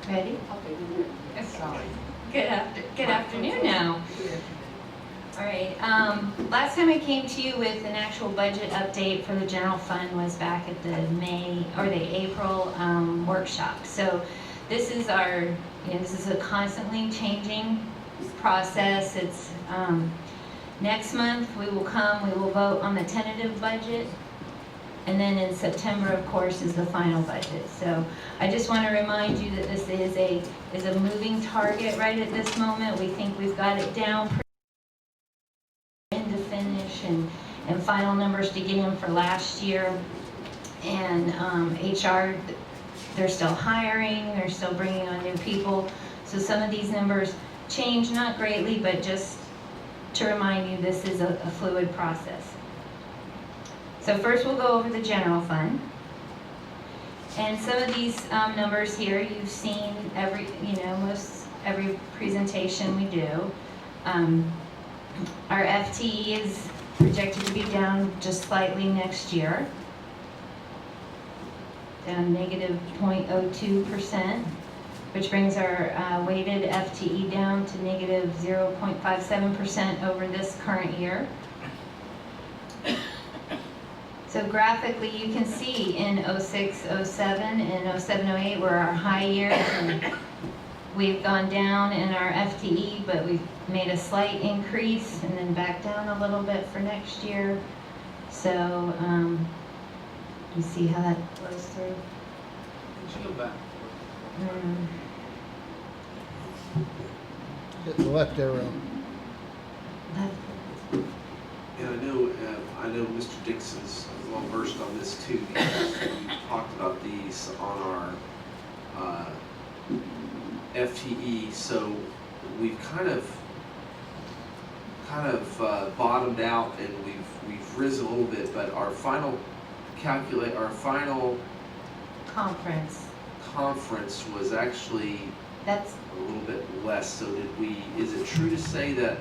Ready? Okay. Sorry. Good afternoon now. All right, last time I came to you with an actual budget update for the general fund was back at the April workshop. So this is this is a constantly changing process. It's, next month we will vote on the tentative budget. And then in September, of course, is the final budget. So I just want to remind you that this is a moving target right at this moment. We think we've got it down to finish and final numbers to get in for last year. And HR, they're still hiring, they're still bringing on new people. So some of these numbers change, not greatly, but just to remind you, this is a fluid process. So first we'll go over the general fund. And some of these numbers here you've seen most every presentation we do. Our FTE is projected to be down just slightly next year, down negative 0.02%, which brings our weighted FTE down to negative 0.57% over this current year. So graphically, you can see in 06, 07, and 07, 08 were our high years, and we've gone down in our FTE, but we've made a slight increase and then back down a little bit for next year. So you see how that flows through. Could you go back? Hit the left arrow. Left. And I know Mr. Dixon's well versed on this too, because we talked about these on our FTE. So we've kind of bottomed out, and we've risen a little bit. But our final conference was actually That's a little bit less. So is it true to say that,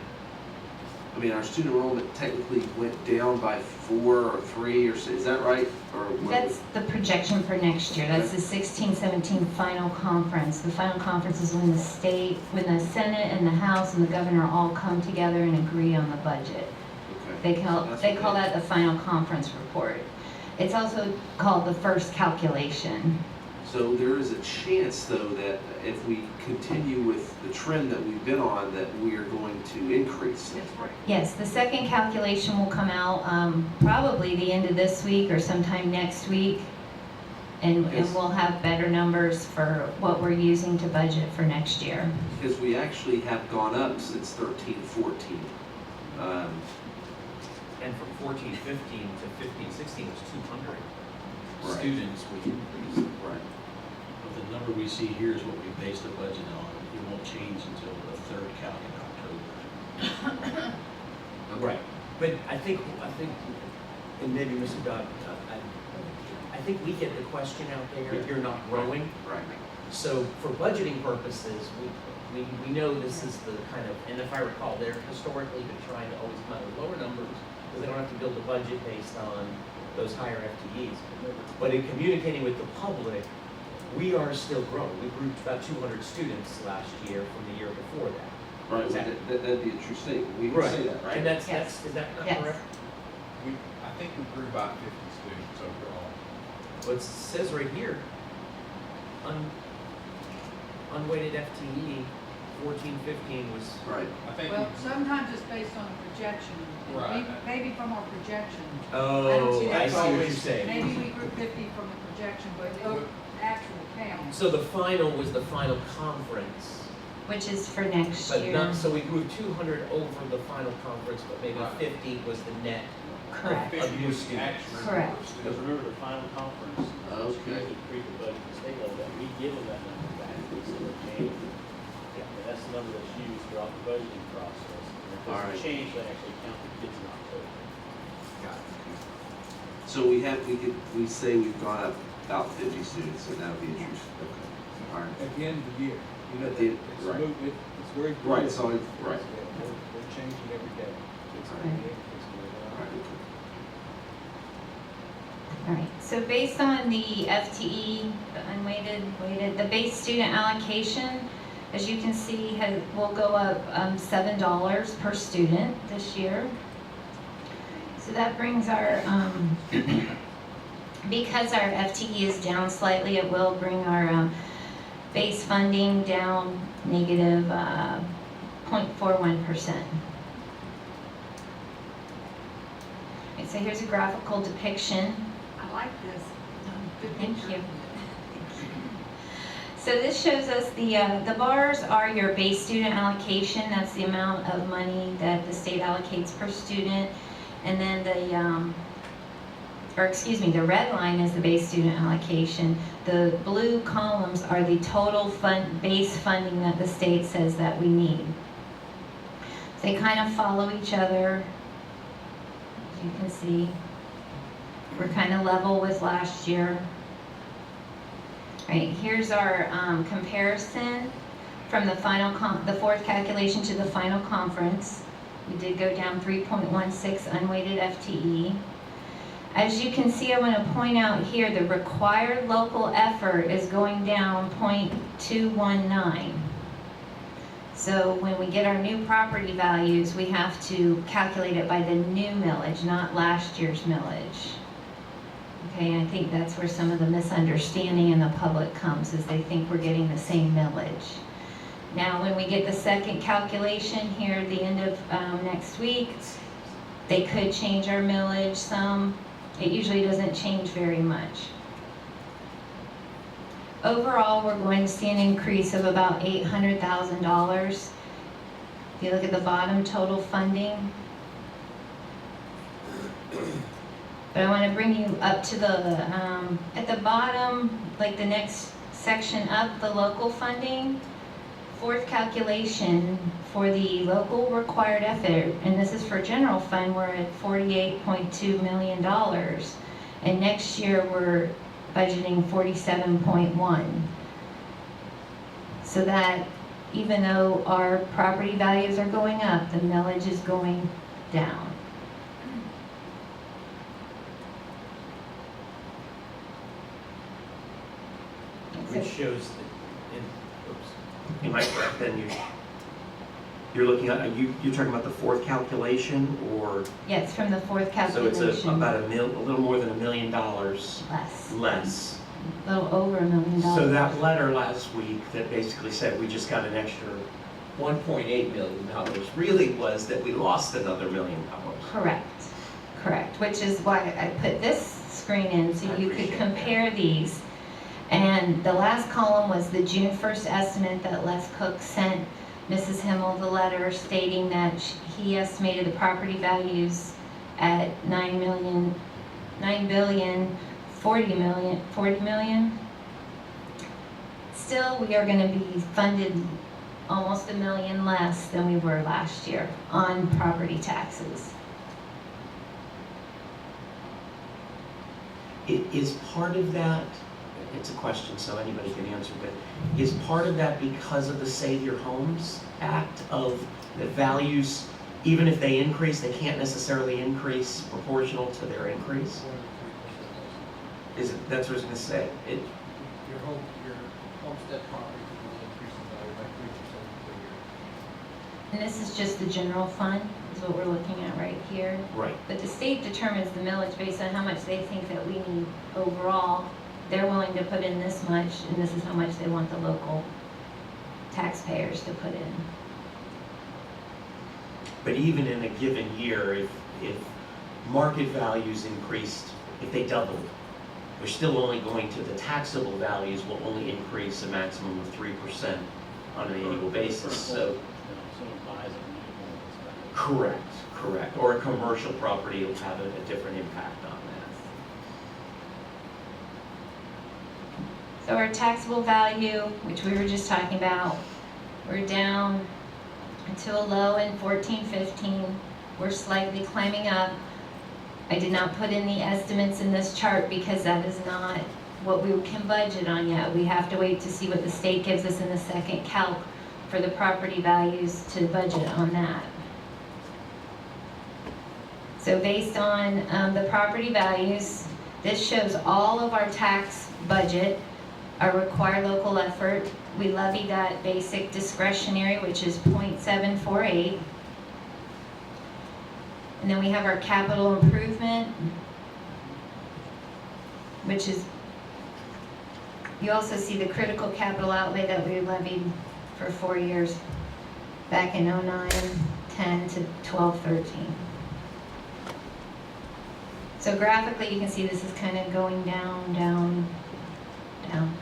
our student enrollment technically went down by 4 or 3, or is that right? Or That's the projection for next year. That's the 16-17 final conference. The final conference is when the Senate and the House and the governor all come together and agree on the budget. Okay. They call that the final conference report. It's also called the first calculation. So there is a chance, though, that if we continue with the trend that we've been on, that we are going to increase. That's right. Yes, the second calculation will come out probably the end of this week or sometime next week. And we'll have better numbers for what we're using to budget for next year. Because we actually have gone up since 13-14. And from 14-15 to 15-16 was 200 Right. students we increased. Right. But the number we see here is what we based the budget on. It won't change until the third calc in October. Right. But I think, and maybe Mr. Dodd, I think we get the question out there, you're not growing. Right. So for budgeting purposes, we know this is the kind of, and if I recall, they're historically been trying to always come out with lower numbers because they don't have to build a budget based on those higher FTEs. But in communicating with the public, we are still growing. We grew about 200 students last year from the year before that. Right. That'd be a true statement. We can say that, right? And Yes. is that not Yes. correct? I think we grew about 50 students overall. Well, it says right here, unweighted FTE 14-15 was. Right. I think Well, sometimes it's based on a projection. And Right. Maybe from our projection. Oh, see that I see what you're always- saying. Maybe we grew 50 from the projection, but the actual count. So the final was the final conference, Which is for next but year. not, so we grew 200 over the final conference, but maybe Right. 50 was the net. Correct. Of new students. Actually, Correct. Because remember, the final conference, Okay. to create the budget at the state level, that we give them that number back, it's in the change. And that's the number that's used throughout the budgeting process. And if All there's right. a change, they actually count the kids in October. Got it. So we say we've gone up about 50 students, and that would be interesting. Okay. All right. At the end of the year. You know, At the end, it's right. movement, it's very. Right, so fluid. right. We're changing every day. It's Right. going up, it's going All down. right. All right, so based on the FTE, the weighted, the base student allocation, as you can see, will go up $7 per student this year. So that brings our, because our FTE is down slightly, it will bring our base funding down negative 0.41%. Okay, so here's a graphical depiction. I like this. Good Thank picture. you. So this shows us the bars are your base student allocation. That's the amount of money that the state allocates per student. And then the red line is the base student allocation. The blue columns are the total base funding that the state says that we need. They kind of follow each other. As you can see, we're kind of level with last year. Right, here's our comparison from the fourth calculation to the final conference. We did go down 3.16 unweighted FTE. As you can see, I want to point out here the required local effort is going down 0.219. So when we get our new property values, we have to calculate it by the new millage, not last year's millage. Okay, I think that's where some of the misunderstanding in the public comes, is they think we're getting the same millage. Now, when we get the second calculation here at the end of next week, they could change our millage some. It usually doesn't change very much. Overall, we're going to see an increase of about $800,000. If you look at the bottom, total funding. But I want to bring you up to at the bottom, like the next section up, the local funding. Fourth calculation for the local required effort, and this is for general fund, we're at $48.2 million. And next year we're budgeting 47.1. So that even though our property values are going up, the millage is going down. Which shows that am I correct then? You're looking at, you're talking about the fourth calculation, or? Yes, from the fourth So calculation. it's about a little more than $1 million less. A little over $1 million. So that letter last week that basically said we just got an extra $1.8 million really was that we lost another $1 million. Correct, which is why I put this screen in so I you could appreciate compare these. And the last column was the June 1st estimate that Les Cook sent Mrs. Himmel the letter stating that he estimated the property values at $9 billion, 40 million. Still, we are going to be funded almost $1 million less than we were last year on property taxes. Is part of that, it's a question so anybody can answer, but is part of that because of the Save Your Homes Act, of the values, even if they increase, they can't necessarily increase proportional to their increase? Is it, that's what I was gonna say. Your homestead property will increase in value by 3% per year. And this is just the general fund, is what we're looking at right here. Right. But the state determines the millage based on how much they think that we need overall. They're willing to put in this much, and this is how much they want the local taxpayers to put in. But even in a given year, if market values increased, if they doubled, we're still only going to, the taxable values will only increase a maximum of 3% on an annual basis, so. Someone buys a new home, Correct. Or a commercial property will have a different impact on that. So our taxable value, which we were just talking about, we're down to a low in 14-15. We're slightly climbing up. I did not put in the estimates in this chart because that is not what we can budget on yet. We have to wait to see what the state gives us in the second calc for the property values to budget on that. So based on the property values, This shows all of our tax budget, our required local effort. We levy that basic discretionary, which is 0.748. And then we have our capital improvement, which is, you also see the critical capital outlay that we levied for 4 years, back in 09, 10 to 12, 13. So graphically, you can see this is kind of going down, down, down.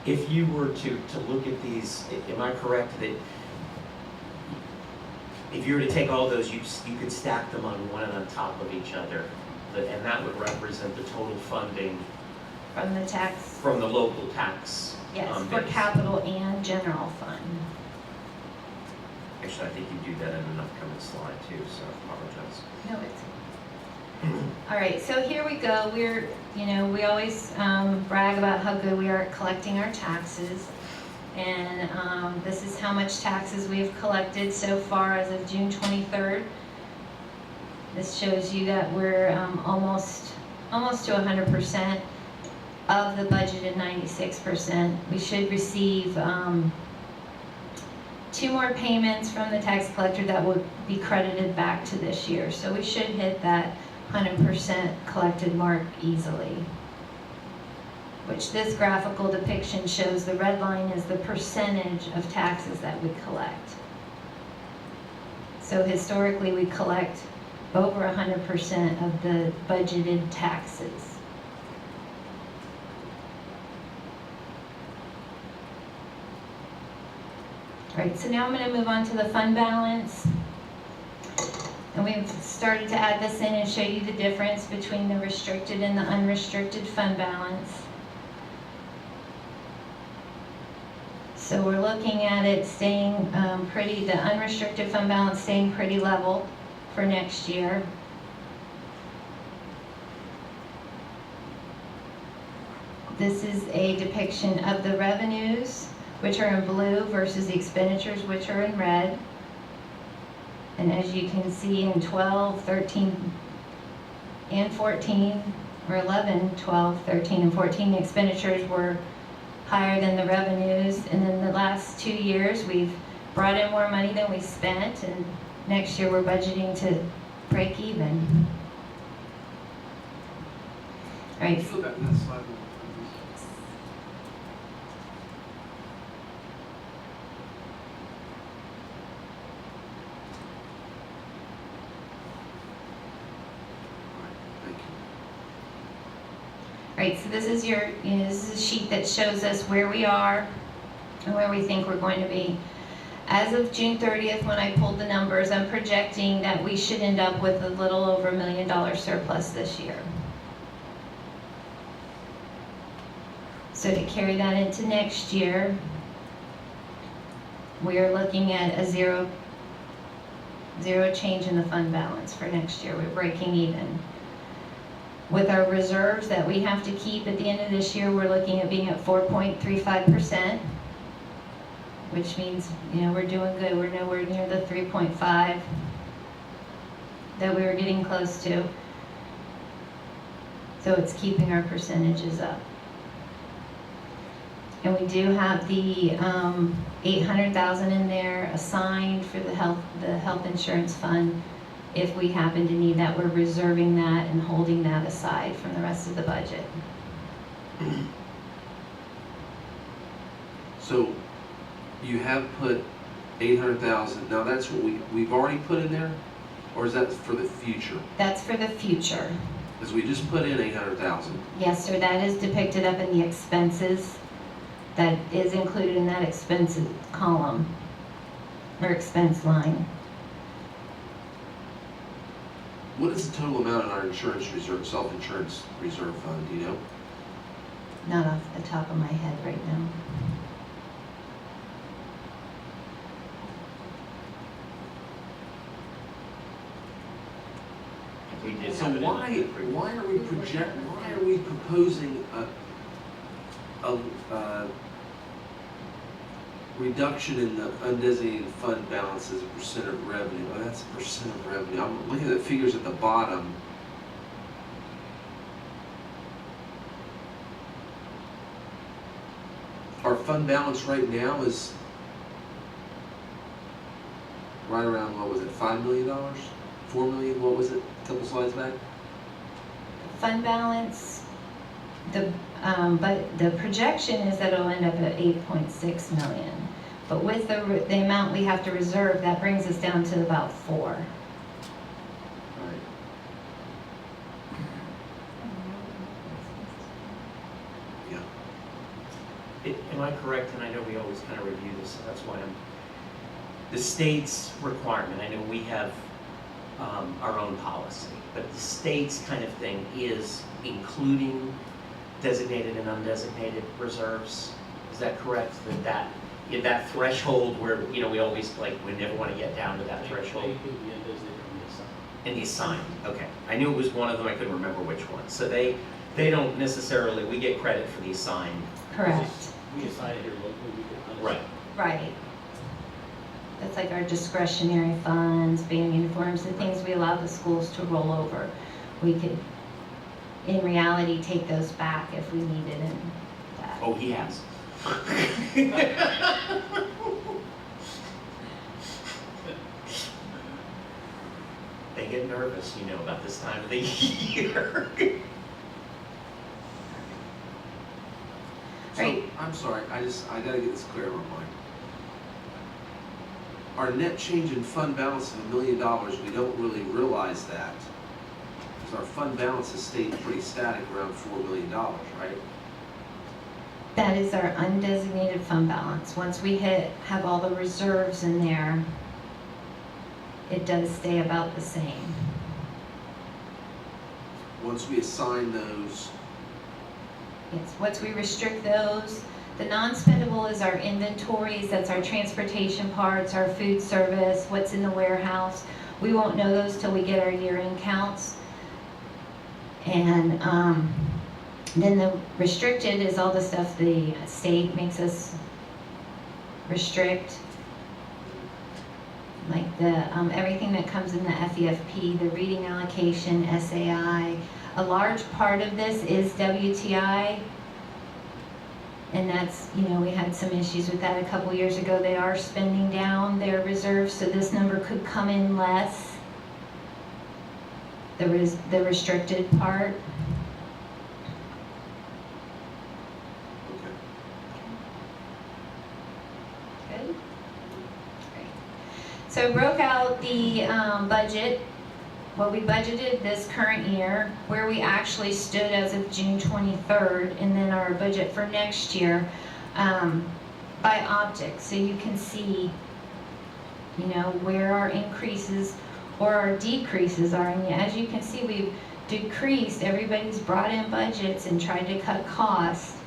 If you were to look at these, am I correct that if you were to take all those, you could stack them on one and on top of each other, and that would represent the total funding From the tax, from the local tax? yes, for base? capital and general fund. Actually, I think you do that in an upcoming slide too, so I apologize. No, it's, all right, so here we go. We're, we always brag about how good we are at collecting our taxes. And this is how much taxes we have collected so far as of June 23rd. This shows you that we're almost to 100% of the budgeted 96%. We should receive 2 more payments from the tax collector that will be credited back to this year. So we should hit that 100% collected mark easily. Which this graphical depiction shows the red line is the percentage of taxes that we collect. So historically, we collect over 100% of the budgeted taxes. All right, so now I'm going to move on to the fund balance. And we've started to add this in and show you the difference between the restricted and the unrestricted fund balance. So we're looking at it staying the unrestricted fund balance staying pretty level for next year. This is a depiction of the revenues, which are in blue, versus the expenditures, which are in red. And as you can see in 12, 13, and 14, or 11, 12, 13, and 14, the expenditures were higher than the revenues. And then the last 2 years, we've brought in more money than we spent, and next year we're budgeting to break even. All right. Go back to that slide one. Thank you. All right, so this is this is a sheet that shows us where we are and where we think we're going to be. As of June 30th, when I pulled the numbers, I'm projecting that we should end up with a little over $1 million surplus this year. So to carry that into next year, we are looking at a zero change in the fund balance for next year. We're breaking even. With our reserves that we have to keep at the end of this year, we're looking at being at 4.35%, which means, we're doing good. We're nowhere near the 3.5 that we were getting close to. So it's keeping our percentages up. And we do have the $800,000 in there assigned for the health insurance fund. If we happen to need that, we're reserving that and holding that aside from the rest of the budget. So you have put 800,000. Now that's what we've already put in there, or is that for the future? That's for the future. Because we just put in 800,000. Yes, sir, that is depicted up in the expenses. That is included in that expenses column, or expense line. What is the total amount in our insurance reserve, self-insurance reserve fund? Do you know? Not off the top of my head right now. We did So have it in why are we proposing a reduction in the undesignated fund balance as a percent of revenue? Oh, that's a percent of revenue. I'm looking at the figures at the bottom. fund balance right now is right around, what was it, $5 million? $4 million, what was it, a couple slides back? Fund balance, but the projection is that it'll end up at 8.6 million. But with the amount we have to reserve, that brings us down to about 4. Right. Yeah. Am I correct, and I know we always kind of review this, so that's why the state's requirement, I know we have our own policy, but the state's kind of thing is including designated and undesignated reserves. Is that correct? That threshold where, you know, we always, like, we never want to get down to that threshold? They could be undesignated on the assignment. And the assigned, okay. I knew it was one of them, I couldn't remember which one. So they don't necessarily, we get credit for the assigned. Correct. We assign it here locally, we can unassign. Right. Right. That's like our discretionary funds, band uniforms, the things we allow the schools to roll over. We could, in reality, take those back if we needed and that. Oh, he has. They get nervous, you know, about this time of the year. So, Right. I'm sorry, I gotta get this clear in my mind. Our net change in fund balance of $1 million, we don't really realize that. Because our fund balance has stayed pretty static around $4 million, right? That is our undesignated fund balance. Once we have all the reserves in there, it does stay about the same. Once we assign those, Yes, once we restrict those, the non-spendable is our inventories, that's our transportation parts, our food service, what's in the warehouse. We won't know those till we get our year-end counts. And then the restricted is all the stuff the state makes us restrict. Like everything that comes in the FEFP, the reading allocation, SAI. A large part of this is WTI. And that's, you know, we had some issues with that a couple years ago. They are spending down their reserves, so this number could come in less. The restricted part. okay. Good. Great. So I broke out the budget, what we budgeted this current year, where we actually stood as of June 23rd, and then our budget for next year by object. So you can see, you know, where our increases or our decreases are. And as you can see, we've decreased. Everybody's brought in budgets and tried to cut costs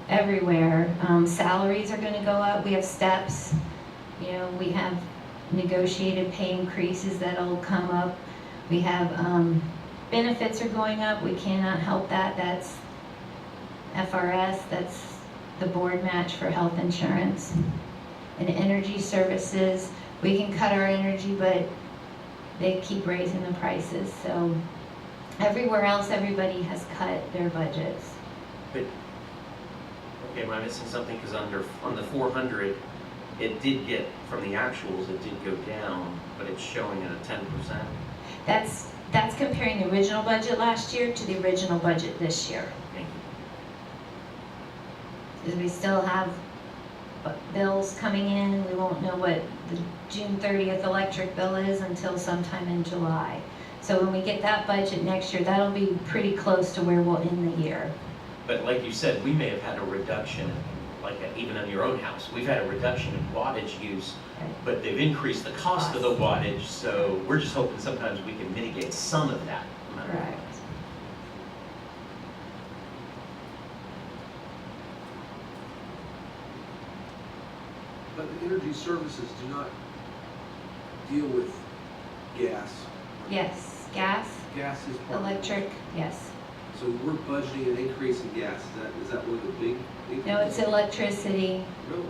everywhere. Salaries are going to go up. We have steps. You know, we have negotiated pay increases that'll come up. We have benefits are going up. We cannot help that. That's FRS. That's the board match for health insurance. And energy services, we can cut our energy, but they keep raising the prices. So everywhere else, everybody has cut their budgets. But, okay, am I missing something? Because on the 400, it did get, from the actuals, it did go down, but it's showing at a 10%. That's comparing the original budget last year to the original budget this year. Thank you. Because we still have bills coming in. We won't know what the June 30th electric bill is until sometime in July. So when we get that budget next year, that'll be pretty close to where we'll end the year. But like you said, we may have had a reduction, like even in your own house, we've had a reduction in wattage use, but they've increased the cost of the wattage, so we're just hoping sometimes we can mitigate some of that. Correct. But the energy services do not deal with gas. Yes, gas, Gas is part of it. electric, yes. So we're budgeting an increase in gas. Is that one of the big increases? No, it's electricity. Really?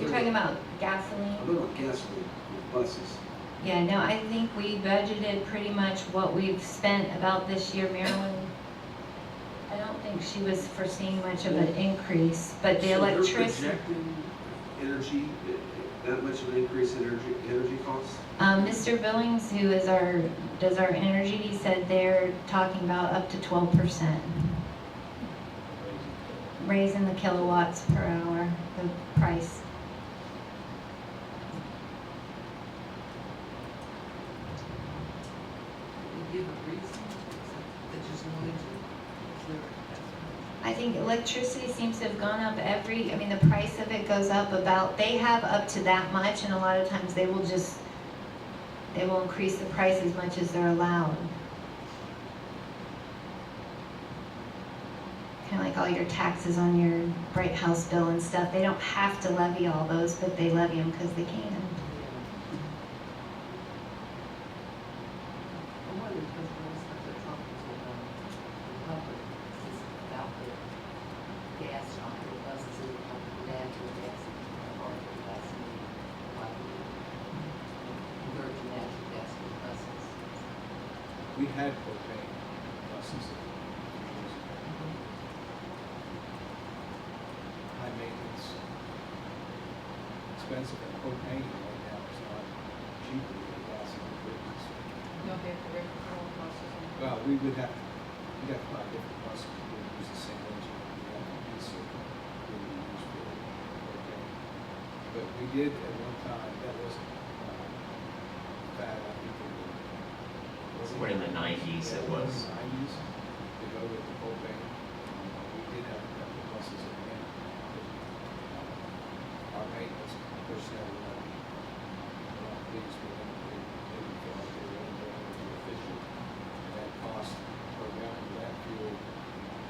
You're talking about I'm gasoline? talking about gasoline with buses. Yeah, no, I think we budgeted pretty much what we've spent about this year, Marilyn. I don't think she was foreseeing much of an increase, but the So they're electricity. projecting energy, that much of an increase in energy costs? Mr. Billings, who is does our energy, he said they're talking about up to 12%. Raising the kilowatts per hour, the price. You give a reason, they just wanted to, is there, I think electricity seems to have gone up I mean, the price of it goes up about, they have up to that much, and a lot of times they will increase the price as much as they're allowed. Kind of like all your taxes on your Bright House bill and stuff. They don't have to levy all those, but they levy them because they can. I wonder because most of the talking to the public is about the gas, the buses, and the natural gas, or the gas, like convert to natural gas for the buses. We had propane buses a few years ago. High maintenance, expensive, and propane right now is not cheaper than gas in the business. No, they have to record buses. Well, we'd have to buy different buses, we would use the same engine, we have a diesel, we would use for propane. But we did at one time, that wasn't, bad, I think it was. Somewhere in the 90s it was. In the 90s, to go with the propane. We did have a couple of buses in there. Our maintenance personnel were not pleased with them. They didn't feel like they were any more energy efficient. And that cost per gallon of that fuel,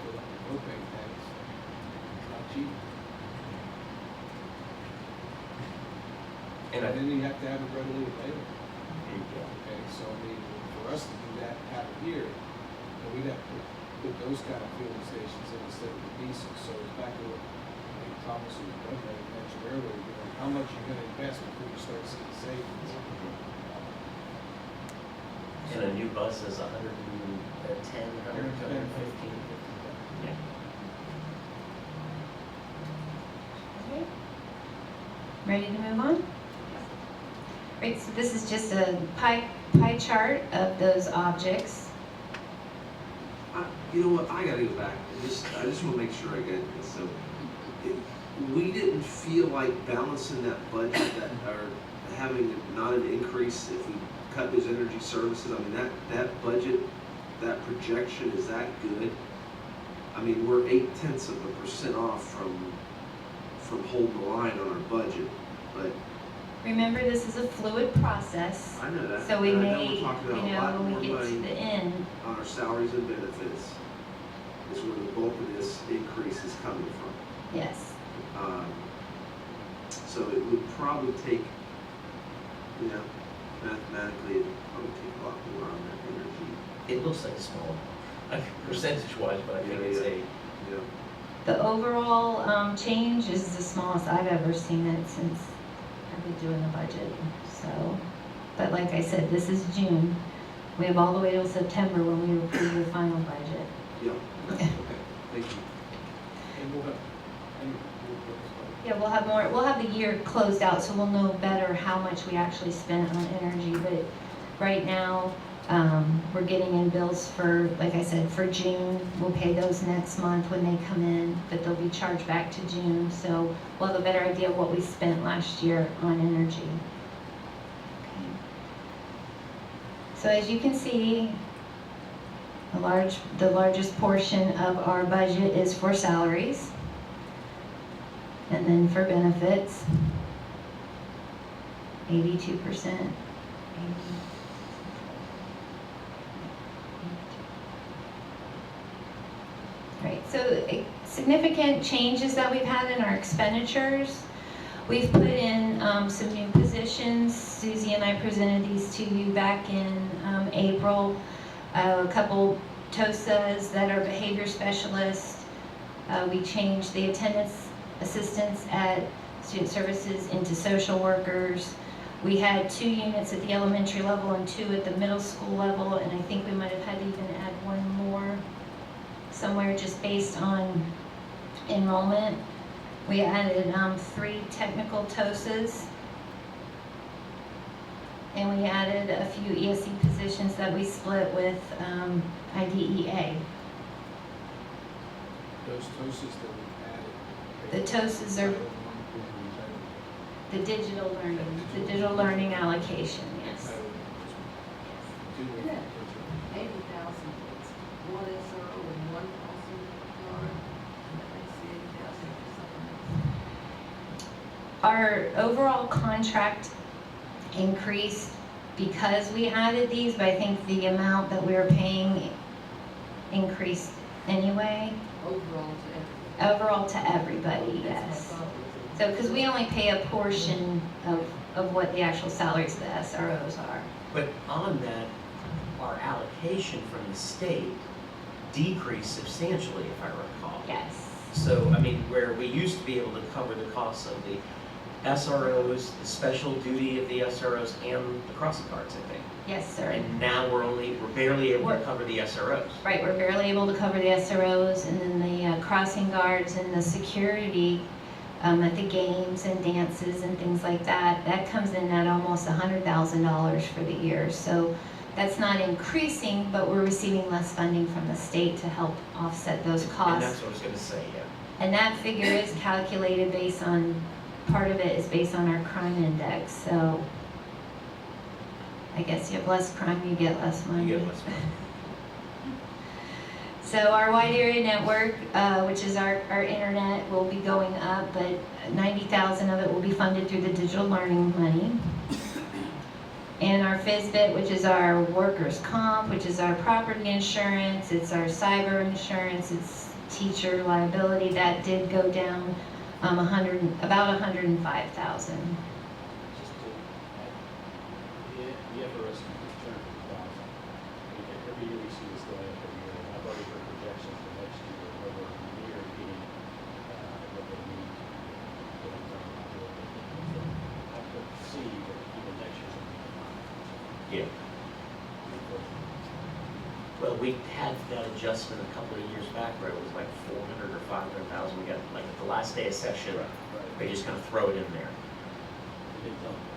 fill up the propane tanks, it's not cheap. And And I, then you have to have it readily available. Okay, so I mean, for us to do that, have it here, then we'd have to put those kind of fueling stations in instead of the diesel. So it's back to what I think Thomas was mentioned earlier, you know, how much you're gonna invest before you start seeing savings. and a new bus is 110, 115. Yeah. Okay. Ready to move on? Right, so this is just a pie chart of those objects. You know what, I gotta go back, I just wanna make sure I get this, so, we didn't feel like balancing that budget, or having not an increase if we cut those energy services, I mean, that budget, that projection, is that good? I mean, we're 0.8% off from holding the line on our budget, but Remember, this is a fluid process, I know that. so we and I may, know you we're talking about a lot know, when more we get to money the end, on our salaries and benefits, is where the bulk of this increase is coming from. yes. So it would probably take, mathematically, it would probably take a lot more on that energy. It looks like a small, percentage-wise, but I think it's a, Yeah. The overall change is the smallest I've ever seen it since I've been doing the budget, so. But like I said, this is June. We have all the way till September when we approve the final budget. Yeah. Okay. Thank you. And we'll have, Yeah, we'll have the year closed out, so we'll know better how much we actually spent on energy, but right now, we're getting in bills for, like I said, for June. We'll pay those next month when they come in, but they'll be charged back to June, so we'll have a better idea of what we spent last year on energy. Okay. So as you can see, the largest portion of our budget is for salaries. And then for benefits, 82%. Right, so significant changes that we've had in our expenditures. We've put in some new positions. Susie and I presented these to you back in April. A couple TOSAs that are behavior specialists. We changed the attendance assistants at student services into social workers. We had 2 units at the elementary level and 2 at the middle school level, and I think we might have had to even add 1 more somewhere just based on enrollment. We added 3 technical TOSAs. And we added a few ESC positions that we split with IDEA. Those TOSAs that we added. The TOSAs are the digital learning allocation, yes. Yeah. 80,000, it's one SRO and one crossing guard, and that makes the 80,000 for something else. Our overall contract increased because we added these, but I think the amount that we were paying increased anyway. Overall to everything. Overall to everybody, That's what I yes. thought it was. So, because we only pay a portion of what the actual salaries of the SROs are. But on that, our allocation from the state decreased substantially, if I recall. Yes. So, I mean, where we used to be able to cover the costs of the SROs, the special duty of the SROs, and the crossing guards, I think. Yes, sir. And now we're barely able to We're- cover the SROs. Right, we're barely able to cover the SROs, and then the crossing guards and the security at the games and dances and things like that. That comes in at almost $100,000 for the year. So that's not increasing, but we're receiving less funding from the state to help offset those And costs. that's what I was gonna say, yeah. And that figure is calculated based on, part of it is based on our crime index. So I guess you have less crime, you get less money. You get less money. So our wide area network, which is our internet, will be going up, but 90,000 of it will be funded through the digital learning money. And our FISBIT, which is our workers' comp, which is our property insurance, it's our cyber insurance, it's teacher liability, that did go down about 105,000. Just to add, the FRS return to 1,000. Every year we see this going up every year. I've already heard projections for next year where we're near getting what they need to get them done. So I could see that even next year's going to be Yeah. Well, we had that adjustment a couple of years back where it was like 400 or 500,000. We got like at the last day of session, they just kind of throw it in there.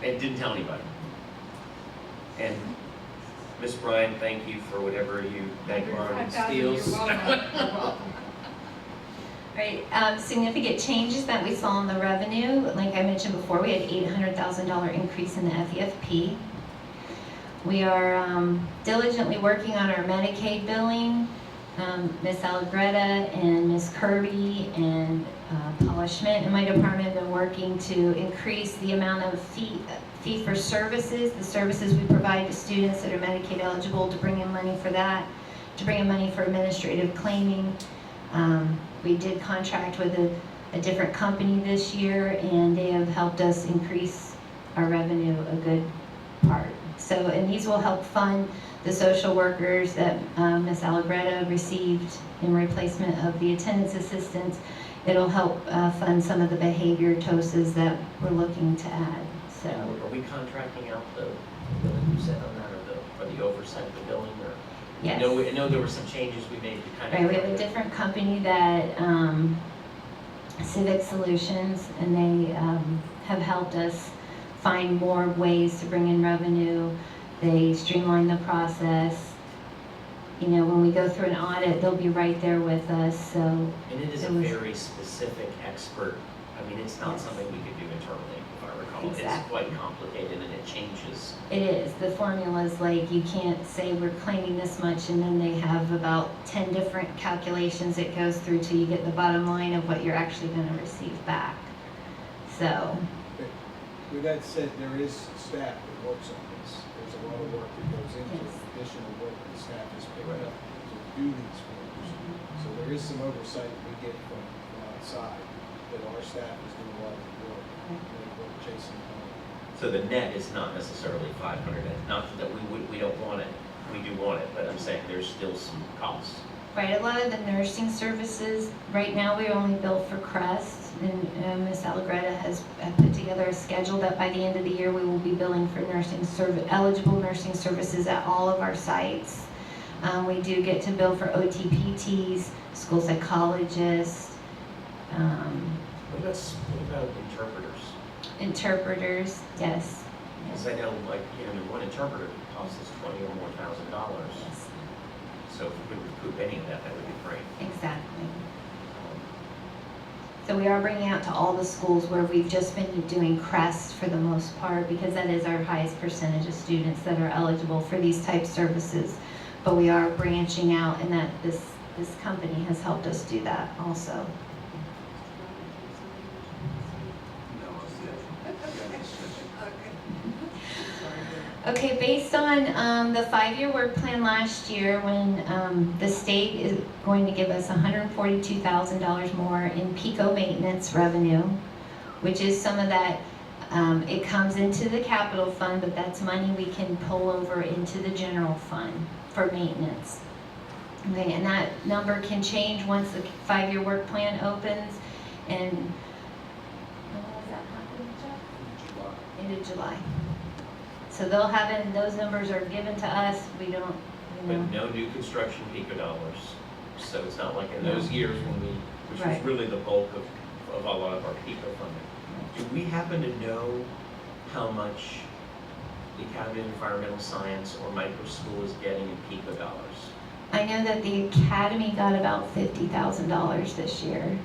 And didn't tell anybody. And Miss Bryan, thank you for whatever you begged, borrowed, and 5,000, you're steals. welcome. You're welcome. Right, significant changes that we saw in the revenue, like I mentioned before, we had $800,000 increase in the FEFP. We are diligently working on our Medicaid billing. Ms. Allegretta and Ms. Kirby and Paula Schmidt in my department have been working to increase the amount of fee for services, the services we provide to students that are Medicaid eligible, to bring in money for that, to bring in money for administrative claiming. We did contract with a different company this year, and they have helped us increase our revenue a good part. So, and these will help fund the social workers that Ms. Allegretta received in replacement of the attendance assistants. It'll help fund some of the behavior TOSAs that we're looking to add, so. Are we contracting out the billing you said on that, or the oversight of the billing, or? Yes. I know there were some changes we made to kind of. Right, we have a different company that, Civic Solutions, and they have helped us find more ways to bring in revenue. They streamline the process. You know, when we go through an audit, they'll be right there with us, so. And it is a it was- very specific expert, I mean, it's not Yes. something we could do internally, if I recall. It's Exactly. quite complicated and it changes. It is. The formula's like, you can't say we're claiming this much, and then they have about 10 different calculations it goes through till you get the bottom line of what you're actually gonna receive back. So, With that said, there is staff that works on this. There's a lot of work that goes into Yes. additional work that the staff is picking up to do these forms. So there is some oversight that we get from outside, that our staff is doing a lot of the work, and we're chasing money. So the net is not necessarily 500, not that we don't want it, we do want it, but I'm saying there's still some costs. right, a lot of the nursing services, right now we only bill for Crest, and Ms. Allegretta has put together a schedule that by the end of the year, we will be billing for eligible nursing services at all of our sites. We do get to bill for OTPTs, school psychologists, What about interpreters? interpreters, yes. Because I know, like, one interpreter costs us $20,000 or more. Yes, So if we could recoup any of that, that would be great. exactly. So we are bringing out to all the schools where we've just been doing CREST for the most part, because that is our highest percentage of students that are eligible for these type services. But we are branching out, and that this company has helped us do that also. No, I'm good. Okay, based on the 5-year work plan last year, when the state is going to give us $142,000 more in PICO maintenance revenue, which is some of that, it comes into the capital fund, but that's money we can pull over into the general fund for maintenance. Okay, and that number can change once the 5-year work plan opens, and when does that happen, Jeff? End of July. So they'll have it, those numbers are given to us, we don't, you But know. no new construction PICO dollars. So it's not like in those years when which was Right. really the bulk of a lot of our PICO funding. Do we happen to know how much the Academy of Environmental Science or micro school is getting in PICO dollars? I know that the academy got about $50,000 this year.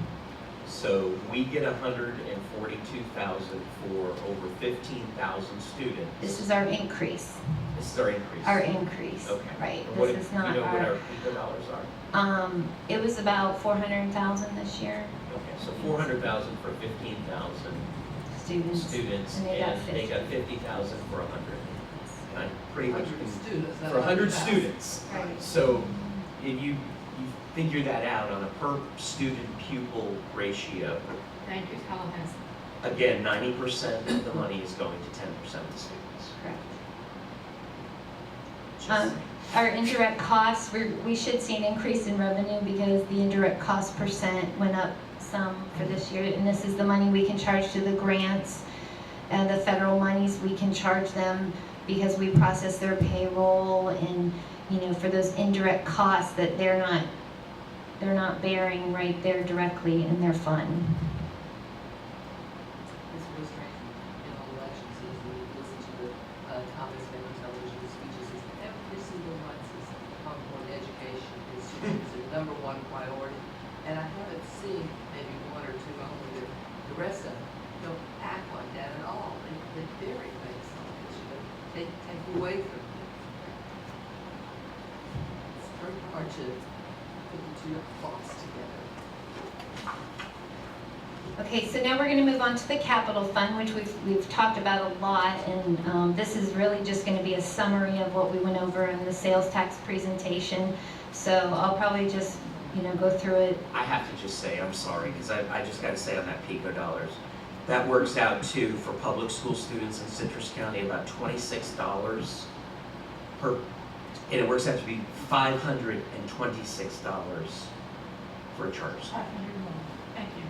So we get 142,000 for over 15,000 students. This is our increase, This is our increase. our increase, Okay. right? And what This if- is not you know what our our, PICO dollars are? it was about 400,000 this year, Okay, so 400,000 for 15,000 students. students, And they got 50,000 for 100. And I pretty much can, Students. for 100 students. Right. So if you figure that out on a per student pupil ratio, Thank you, Tallahassee. again, 90% of the money is going to 10% of the students. Correct. Just saying. Our indirect costs, we should see an increase in revenue because the indirect cost percent went up some for this year. And this is the money we can charge to the grants and the federal monies, we can charge them because we process their payroll and, you know, for those indirect costs that they're not bearing right there directly in their fund. It's real strange, in all election season, we listen to the comments made on television, speeches, every single one says Concord education is the number one priority. And I haven't seen maybe one or two only, the rest of them don't act like that at all. They're very based on this, they take away from it. It's very hard to put the two thoughts together. Okay, so now we're going to move on to the capital fund, which we've talked about a lot, and this is really just going to be a summary of what we went over in the sales tax presentation. So I'll probably just, you know, go through it. I have to just say, I'm sorry, because I just got to say on that PICO dollars, that works out to, for public school students in Citrus County, about $26 per, and it works out to be $526 for a charter school. Thank you.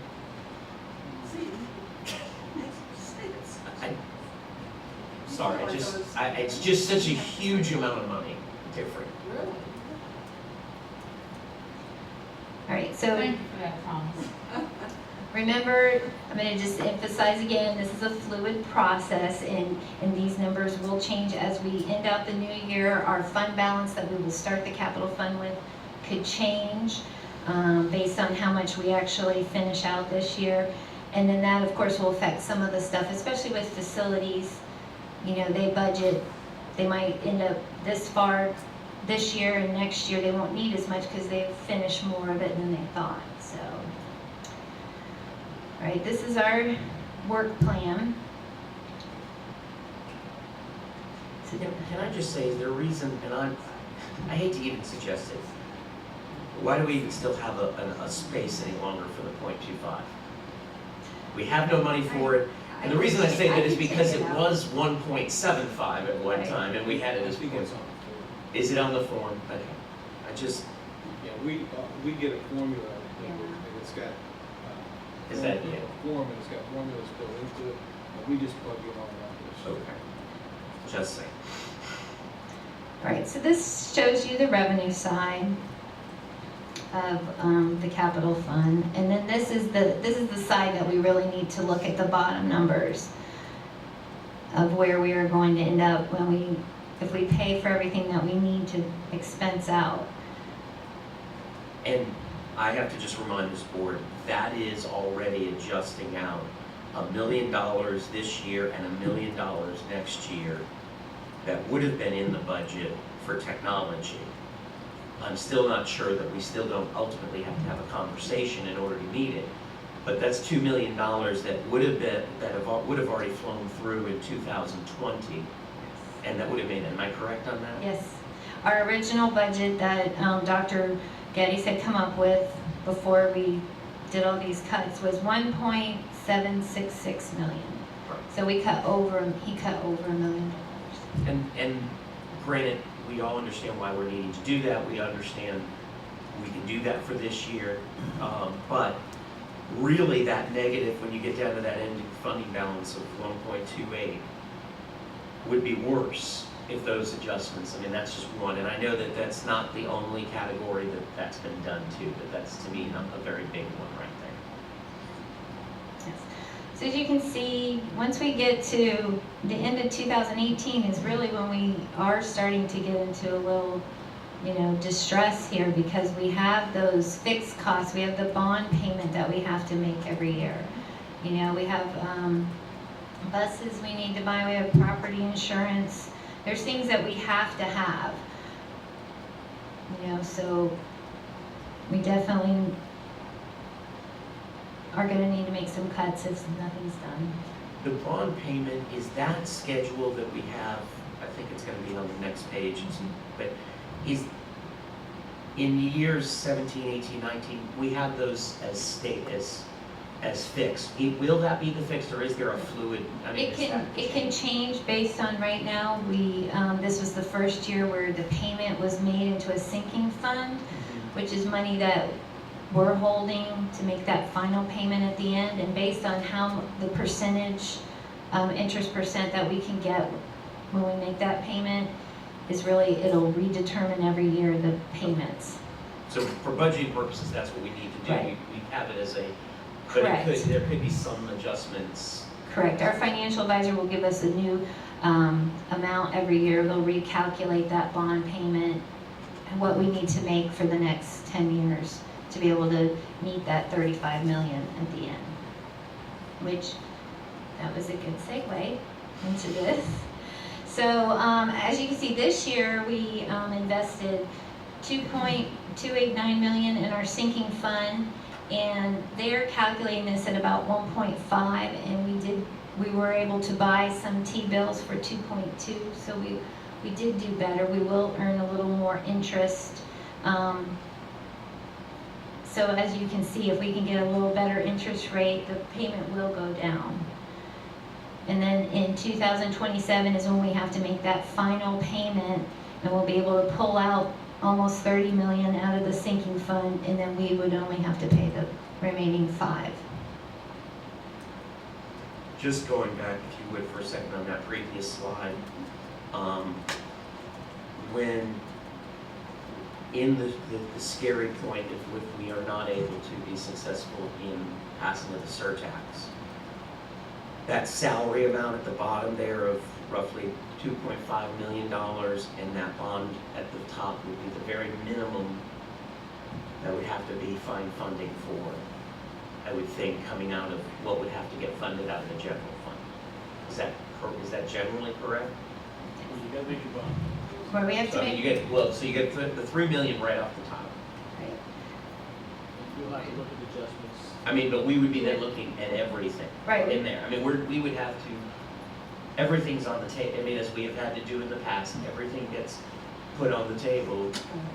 Sorry, it's just such a huge amount of money different. Really? All right, so Thank you for that, Thomas. remember, I'm going to just emphasize again, this is a fluid process, and these numbers will change as we end out the new year. Our fund balance that we will start the capital fund with could change based on how much we actually finish out this year. And then that, of course, will affect some of the stuff, especially with facilities. You know, they budget, they might end up this far this year, and next year they won't need as much because they've finished more of it than they thought, so. All right, this is our work plan. So, can I just say, is there a reason, and I hate to even suggest it, why do we even still have a space any longer for the .25? We have no money for it, and the reason I say that is because it was 1.75 at one Right. time, and we had it I as think point. it's on the floor. Is it on the form? Okay. I just, Yeah, we get a formula, Yeah. and it's got, Is that- a form, and it's got formulas built into it, and we just plug in all the numbers. So, okay, just saying. All right, so this shows you the revenue side of the capital fund, and then this is the side that we really need to look at the bottom numbers of where we are going to end up if we pay for everything that we need to expense out. And I have to just remind this board, that is already adjusting out $1 million this year and $1 million next year that would have been in the budget for technology. I'm still not sure that we still don't ultimately have to have a conversation in order to meet it. But that's $2 million that would have already flown through in 2020, and that would have made it. Am I correct on that? Yes, our original budget that Dr. Geddes had come up with before we did all these cuts was 1.766 million. Right. So he cut over $1 million. And granted, we all understand why we're needing to do that. We understand we can do that for this year, but really that negative, when you get down to that ending funding balance of 1.28, would be worse if those adjustments, I mean, that's just one, and I know that that's not the only category that's been done to, but that's, to me, a very big one right there. Yes. So as you can see, once we get to the end of 2018 is really when we are starting to get into a little, distress here, because we have those fixed costs. We have the bond payment that we have to make every year. We have buses we need to buy, we have property insurance. There's things that we have to have. So we definitely are going to need to make some cuts if nothing's done. The bond payment, is that schedule that we have, I think it's going to be on the next page, but is, in years 17, 18, 19, we have those as fixed. Will that be the fixed, or is there a fluid? I mean, It can change based on right now. This was the first year where the payment was made into a sinking fund, which is money that we're holding to make that final payment at the end, and based on how the percentage, interest percent that we can get when we make that payment is really, it'll redetermine every year the payments. So for budgeting purposes, that's what we need to do. Right. We have it as a, Correct. but there could be some adjustments. Correct. Our financial advisor will give us a new amount every year. They'll recalculate that bond payment and what we need to make for the next 10 years to be able to meet that 35 million at the end. Which, that was a good segue into this. So as you can see, this year we invested $2.289 million in our sinking fund, and they're calculating this at about 1.5, and we were able to buy some T-bills for 2.2, so we did do better. We will earn a little more interest. So as you can see, if we can get a little better interest rate, the payment will go down. And then in 2027 is when we have to make that final payment, and we'll be able to pull out almost 30 million out of the sinking fund, and then we would only have to pay the remaining 5. Just going back, if you would, for a second on that previous slide, when in the scary point, if we are not able to be successful in passing of the surtax, that salary amount at the bottom there of roughly $2.5 million, and that bond at the top would be the very minimum that would have to be find funding for, I would think, coming out of what would have to get funded out of the general fund. Is that generally correct? You got to make it bond. Where we have So to I mean, make, so you get the $3 million right off the top. right. You'll have to look at adjustments. I mean, but we would be then looking at everything Right. in there. I mean, we would have to, everything's on the table. I mean, as we have had to do in the past, everything gets put on the table,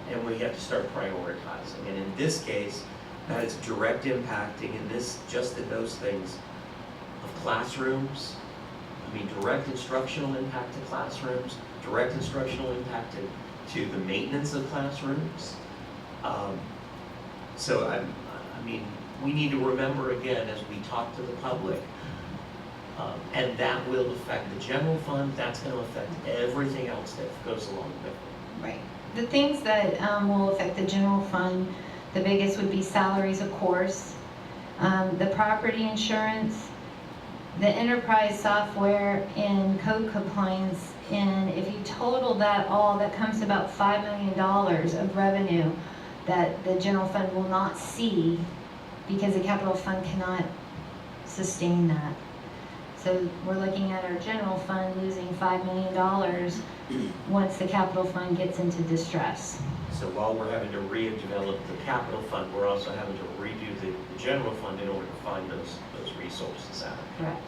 and we have to start prioritizing. And in this case, that is direct impacting just in those things of classrooms. I mean, direct instructional impact to classrooms, direct instructional impact to the maintenance of classrooms. So I mean, we need to remember again as we talk to the public, and that will affect the general fund. That's going to affect everything else that goes along with it. Right. The things that will affect the general fund, the biggest would be salaries, of course, the property insurance, the enterprise software, and code compliance. And if you total that all, that comes to about $5 million of revenue that the general fund will not see because the capital fund cannot sustain that. So we're looking at our general fund losing $5 million once the capital fund gets into distress. So while we're having to redevelop the capital fund, we're also having to redo the general fund in order to find those resources out. Correct.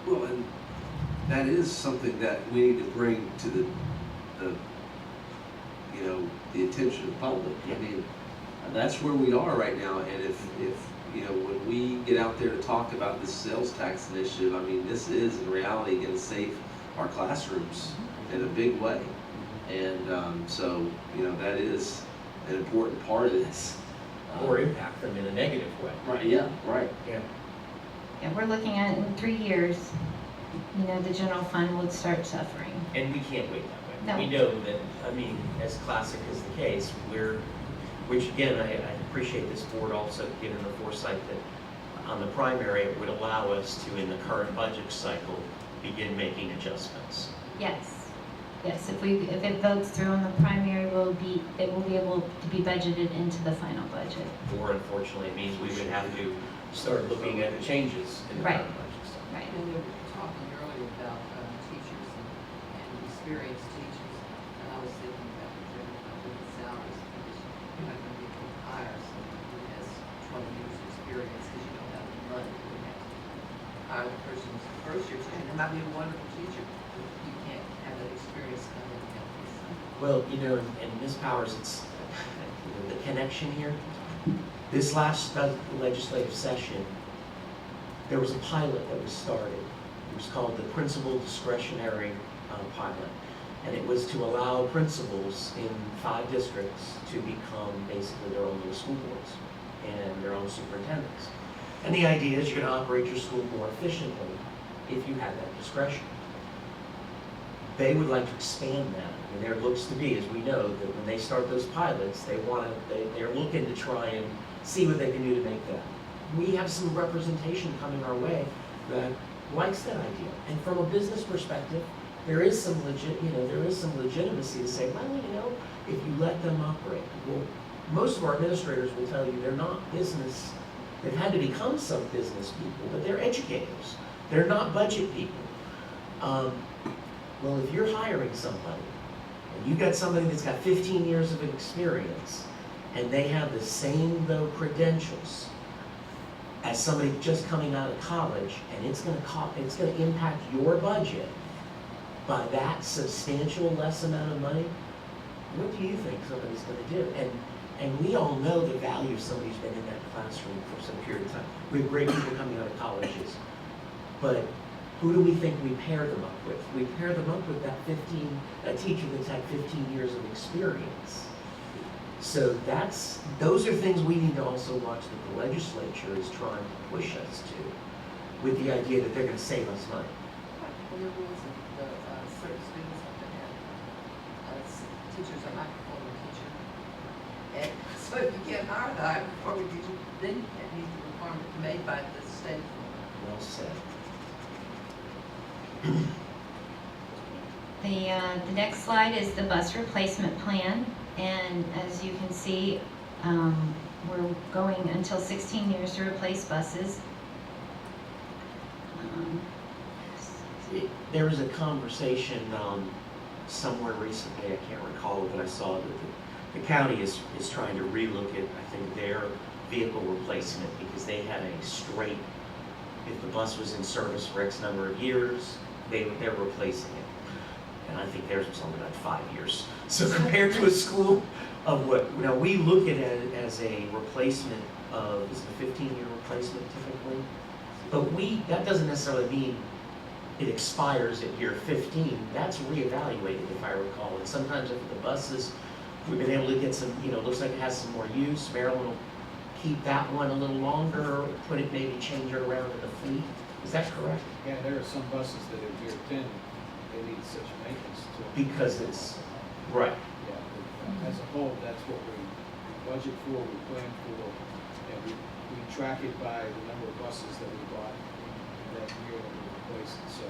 Well, and that is something that we need to bring to the the attention of the public. I mean, that's where we are right now, and if when we get out there to talk about this sales tax initiative, I mean, this is in reality going to save our classrooms in a big way. And so, that is an important part of this. Or impact them in a negative way. Right, yeah, right. Yeah. Yeah, we're looking at in 3 years, the general fund would start suffering. And we can't wait that way. No. We know that, as classic is the case, which again, I appreciate this board also giving the foresight that on the primary, it would allow us to, in the current budget cycle, begin making adjustments. Yes, yes, if it votes through on the primary, it will be able to be budgeted into the final budget. Or unfortunately, it means we would have to start looking at the changes in the Right. current budget cycle. Right. And we were talking earlier about teachers and experienced teachers, and I was thinking about the general fund with the salaries, because you're not gonna be able to hire someone who has 20 years' experience, because you don't have the money to have to hire the person who's the first year, and it might be a wonderful teacher, but you can't have that experience come in and help you. Well, and Ms. Powers, it's the connection here. This last legislative session, there was a pilot that was started. It was called the Principal Discretionary Pilot. And it was to allow principals in 5 districts to become basically their own little school boards and their own superintendents. And the idea is you're going to operate your school more efficiently if you have that discretion. They would like to expand that. And there looks to be, as we know, that when they start those pilots, they're looking to try and see what they can do to make that. We have some representation coming our way that likes that idea. And from a business perspective, there is some legitimacy to say, well, if you let them operate. Well, most of our administrators will tell you they're not business. They've had to become some business people, but they're educators. They're not budget people. Well, if you're hiring somebody, and you've got somebody that's got 15 years of experience, and they have the same, credentials as somebody just coming out of college, and it's going to impact your budget by that substantial less amount of money, what do you think somebody's going to do? And we all know the value of somebody who's been in that classroom for some period of time. We have great people coming out of colleges, but who do we think we pair them up with? We pair them up with that teacher that's had 15 years of experience. So those are things we need to also watch that the legislature is trying to push us to, with the idea that they're going to save us money. Well, there was the certain students have to have teachers are not performing teacher. And so if you can't hire the high performing teacher, then it needs the requirement made by the state. Well said. The next slide is the bus replacement plan, and as you can see, we're going until 16 years to replace buses. There was a conversation somewhere recently, I can't recall it, but I saw that the county is trying to relook at, I think, their vehicle replacement, because they had a straight, if the bus was in service for X number of years, they're replacing it. And I think theirs was only like 5 years. So compared to a school of what, we look at it as a replacement of, is it a 15-year replacement typically? But that doesn't necessarily mean it expires at year 15. That's reevaluated, if I recall. And sometimes if the buses, we've been able to get some, looks like it has some more use. Maryland will keep that one a little longer, maybe change it around in the fleet. Is that correct? Yeah, there are some buses that in year 10, they need such maintenance to. Because it's, right, Yeah, but as a whole, that's what we budget for, we plan for, and we track it by the number of buses that we bought in that year that we replaced it, so.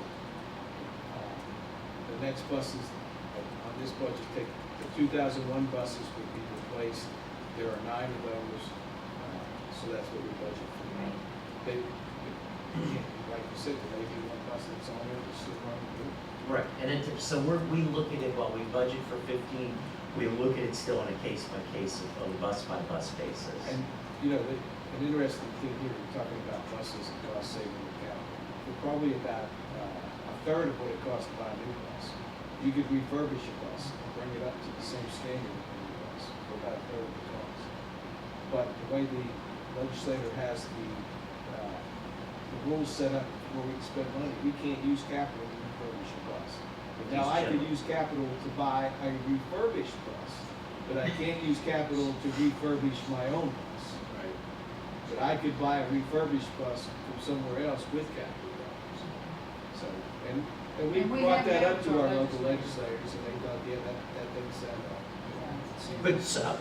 The next buses, on this budget, take the 2001 buses would be replaced, there are 9 of those, so that's what we budget for. Right. They, like you said, there may be one bus that's on there that's still running good. right. And it, so we look at it while we budget for 15, we look at it still on a case-by-case, on a bus-by-bus basis. And, you know, an interesting thing here, we're talking about buses and cost saving account. We're probably about a third of what it costs to buy a new bus. You could refurbish a bus and bring it up to the same standard as a new bus for about a third of the cost. But the way the legislator has the rules set up where we can spend money, we can't use capital to refurbish a bus. Now, I could use capital to buy a refurbished bus, but I can't use capital to refurbish my own bus. Right. But I could buy a refurbished bus from somewhere else with capital dollars. So, and we And we brought have that that up to for our our local legislators, and they thought, yeah, that doesn't sound right. But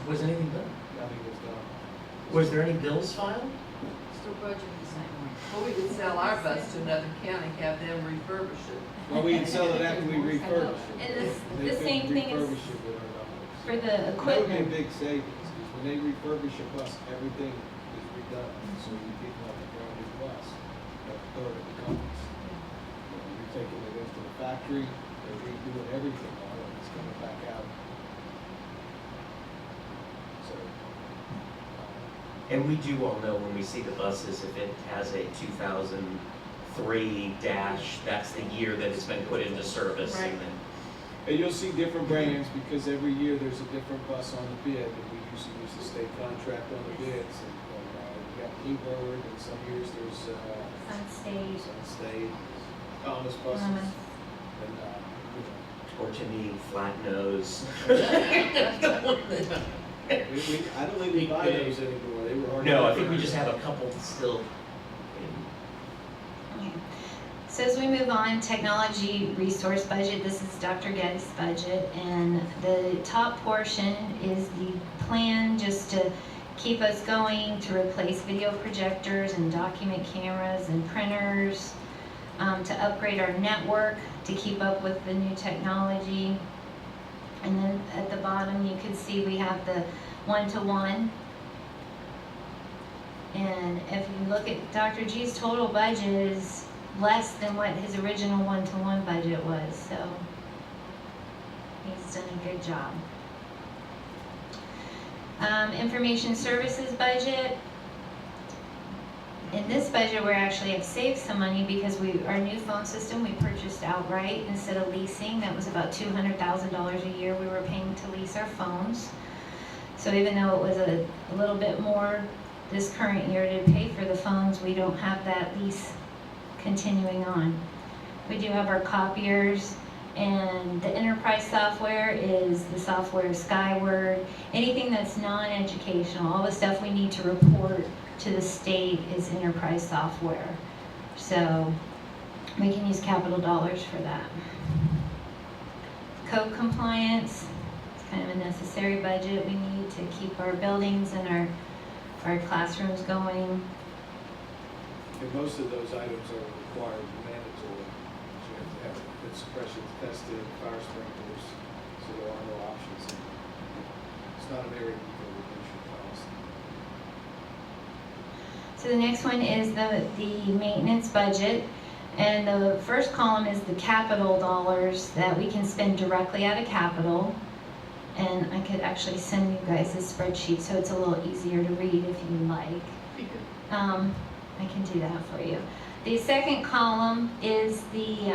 was anything done? Nothing was done. Was there any bills filed? Still budgeting the same way. Well, we could sell our bus to another county, have them refurbish it. Well, we'd sell it after we refurbish it. And this- They the could same thing is refurbish it with our dollars. For the That would be a equipment, big savings, because when they refurbish a bus, everything is redone, so you get like a brand new bus, a third of the cost. You're taking it into the factory, they're redoing everything on it, it's coming back out. So, And we do all know when we see the buses, if it has a 2003 dash, that's the year that it's been put into service. Right. And then, and you'll see different brands, because every year there's a different bus on the bid, and we usually use the state contract on the bids, and we got Bluebird, and some years there's, Sunstate, Sunstate, Thomas buses, Thomas. and, or to me, flat nose. I don't think we buy those anymore, they were hard. No, to I think we find. just have a couple still. Okay. So as we move on, technology resource budget, this is Dr. Gett's budget, and the top portion is the plan just to keep us going, to replace video projectors and document cameras and printers, to upgrade our network, to keep up with the new technology. And then at the bottom, you can see we have the one-to-one. And if you look at Dr. G's total budget is less than what his original one-to-one budget was, so he's done a good job. Information services budget. In this budget, we actually have saved some money because our new phone system we purchased outright instead of leasing. That was about $200,000 a year we were paying to lease our phones. So even though it was a little bit more this current year to pay for the phones, we don't have that lease continuing on. We do have our copiers, and the enterprise software is the software Skyward. Anything that's non-educational, all the stuff we need to report to the state is enterprise software. So we can use capital dollars for that. Code compliance, it's kind of a necessary budget we need to keep our buildings and our classrooms going. And most of those items are required, mandatory, so you have to have good suppression tested, fire sprinklers, so there are no options. It's not an area you can reduce your cost. So the next one is the maintenance budget. And the first column is the capital dollars that we can spend directly out of capital. And I could actually send you guys this spreadsheet so it's a little easier to read if you like. I can do that for you. The second column is the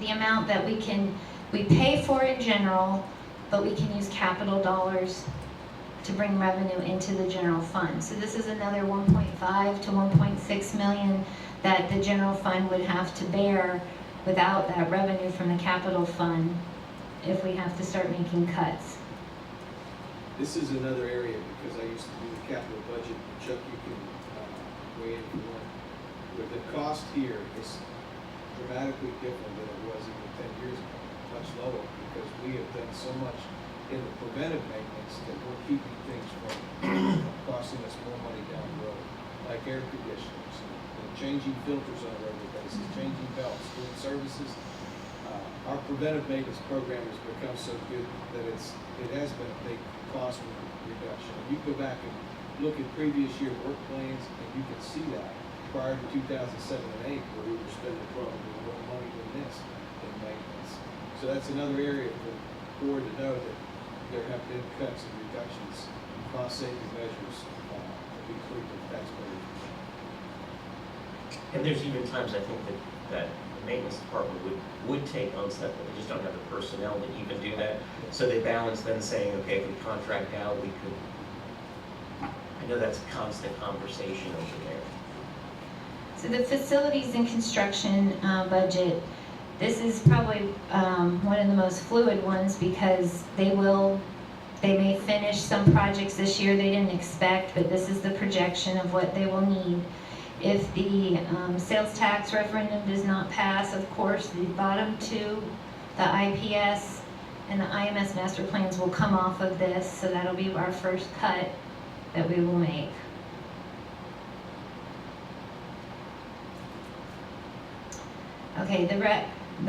amount that we pay for in general, but we can use capital dollars to bring revenue into the general fund. So this is another 1.5 to 1.6 million that the general fund would have to bear without that revenue from the capital fund if we have to start making cuts. This is another area, because I used to do the capital budget, Chuck, you can weigh in if you want. But the cost here is dramatically different than it was even 10 years ago, much lower, because we have done so much in the preventive maintenance that we're keeping things from costing us more money down the road, like air conditioners, and changing filters on a regular basis, changing belts, doing services. Our preventive maintenance program has become so good that it has been a big cost reduction. You go back and look at previous year work plans, and you can see that prior to 2007 and 8, where we were spending probably more money than this in maintenance. So that's another area for the board to know that there have been cuts and reductions, cost-saving measures to be clear to the taxpayers. And there's even times I think that the maintenance department would take on stuff, but they just don't have the personnel to even do that. So they balance then saying, okay, if we contract out, we could, I know that's a constant conversation over there. So the facilities and construction budget, this is probably one of the most fluid ones because they may finish some projects this year they didn't expect, but this is the projection of what they will need. If the sales tax referendum does not pass, of course, the bottom two, the IPS and the IMS master plans will come off of this, so that'll be our first cut that we will make. Okay, the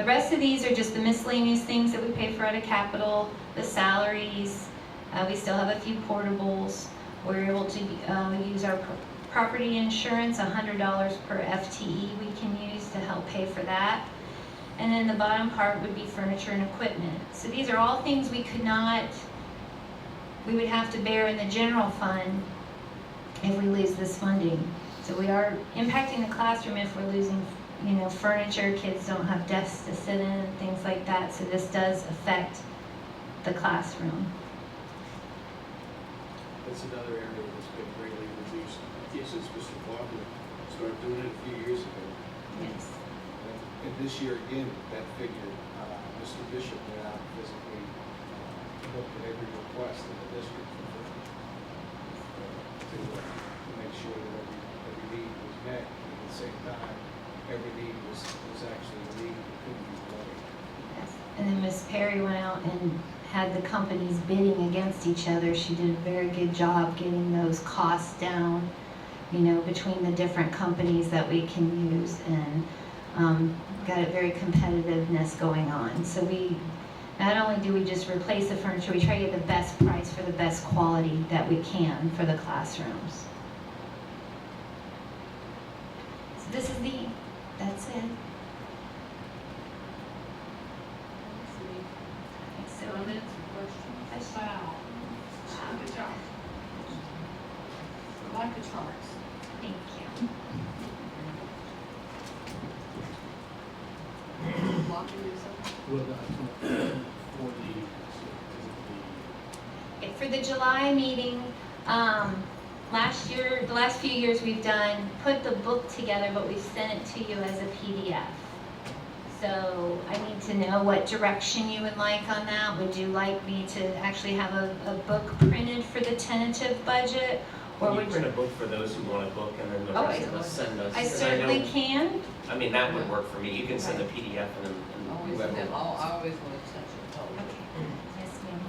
rest of these are just the miscellaneous things that we pay for out of capital, the salaries. We still have a few portables. We're able to use our property insurance, $100 per FTE we can use to help pay for that. And then the bottom part would be furniture and equipment. So these are all things we would have to bear in the general fund if we lose this funding. So we are impacting the classroom if we're losing, furniture, kids don't have desks to sit in and things like that. So this does affect the classroom. That's another area that's been greatly reduced. Yes, since Mr. Faulkner started doing it a few years ago. Yes. And this year, again, that figure, Mr. Bishop went out and physically looked at every request in the district to make sure that every need was met. And at the same time, every need was actually a need that couldn't be delayed. Yes. And then Ms. Perry went out and had the companies bidding against each other. She did a very good job getting those costs down, between the different companies that we can use, and got a very competitiveness going on. So we, not only do we just replace the furniture, we try to get the best price for the best quality that we can for the classrooms. So that's it. So Comments or questions? Wow. Good job. I like the charts. thank you. Walking or something? Well, for the, For the July meeting, the last few years we've put the book together, but we've sent it to you as a PDF. So I need to know what direction you would like on that. Would you like me to actually have a book printed for the tentative budget? Or Can you would print a book for those who want a book and then the Oh, rest of us send us? I and certainly know- can. I mean, that would work for me. You can send a PDF and then Always, whoever. I always want to touch it. Okay. Yes, ma'am.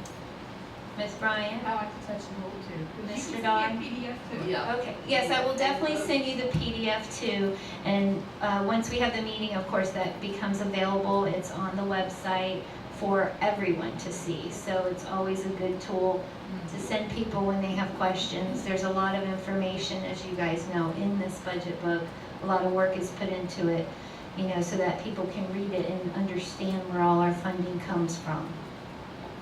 Ms. Bryan? I like to touch the whole too. Mr. You can Dodd? send me a PDF too. Yeah. Okay, yes, I will definitely send you the PDF too. And once we have the meeting, of course, that becomes available. It's on the website for everyone to see. So it's always a good tool to send people when they have questions. There's a lot of information, as you guys know, in this budget book. A lot of work is put into it, so that people can read it and understand where all our funding comes from.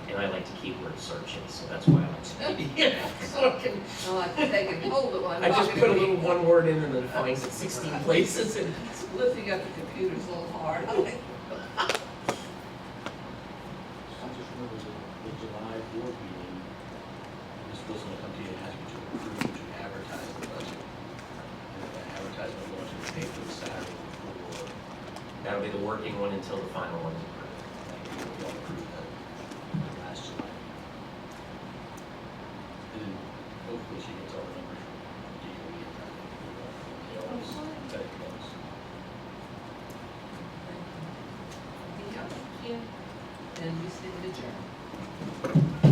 And I like to keyword search it, so that's why I like to PDF. So I can, I like to take and hold it while I'm I just talking put a to little people. one word in and then it finds it 16 places and Lifting up the computer's a little hard. I just remember the July board meeting, Ms. Wilson will come to you and ask you to approve to advertise the budget. And if that advertisement goes to the paper Saturday before, that'll be the working one until the final one is approved. we all approve that last July. And then hopefully she gets all the numbers from DOE and that. They always set it close. and we stand adjourned.